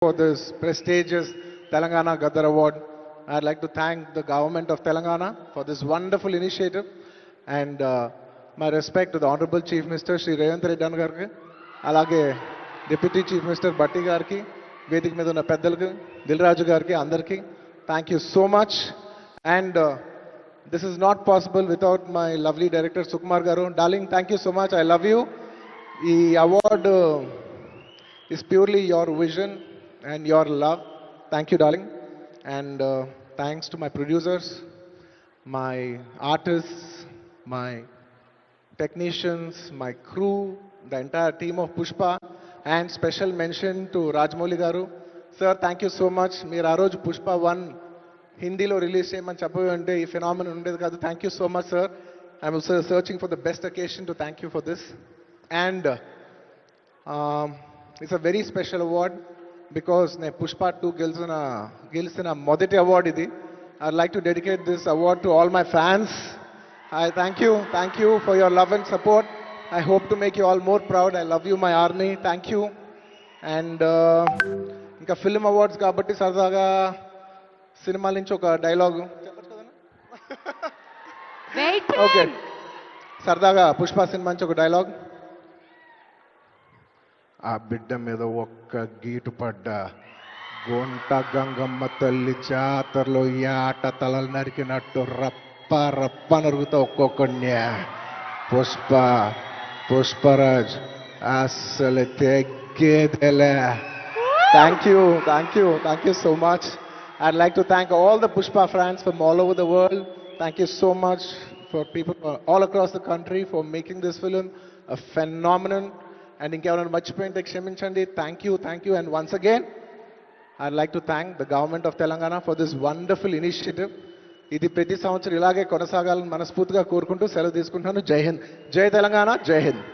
for this prestigious Telangana Gaddar Award. I'd like to thank the government of Telangana for this wonderful initiative and my respect to the Honorable Chief Minister Shri Revanth Reddy Garki, alage Deputy Chief Minister Batti Garki, Vedik మీద ఉన్న పెద్దలకు దిల్రాజు గారికి అందరికీ thank you so much and this is not possible without my lovely director Sukumar garu. Darling, thank you so much. I love you. The award is purely your vision and your love. Thank you, darling. And thanks to my producers, my artists, my technicians, my crew, the entire team of Pushpa, and special mention to Rajmouli garu. Sir, thank you so much. Meer aa roju Pushpa 1 హిందీలో release చేయమని చెప్పంటే ఈ phenomenon ఉండేది కాదు. Thank you so much sir. I'm also searching for the best occasion to thank you for this and it's a very special award because నేను పుష్ప 2 గెలిచిన మొదటి award ఇది. I like to dedicate this award to all my fans. I thank you for your love and support. I hope to make you all more proud. I love you my army. Thank you. And ఇంకా film awards కాబట్టి సరదాగా సినిమాల నుంచి ఒక dialogue okay, సరదాగా Pushpa cinema నుంచి ఒక dialogue. ఆ బిడ్డ మీద ఒక్క గీటు పడ్డ గొంట గంగమ్మ తల్లి జాతరలో ఈ ఆట తలలు నరికినట్టు రప్ప రప్ప నరుగుతా ఒక్కొక్కడిని. పుష్పరాజ్ అసలు తెగ్గేదెలే. Thank you so much. I'd like to thank all the Pushpa fans from all over the world. Thank you so much for people all across the country for making this film a phenomenon. And inkevarana marchipoyinte kshaminchandi. Thank you. And once again, I'd like to thank the government of Telangana for this wonderful initiative. Idi prati samvatsaram ilage konasagalani manaspurtiga korukunటూ సెలవు తీసుకుంటున్నాను. జై హింద్, జై తెలంగాణ, జై హింద్.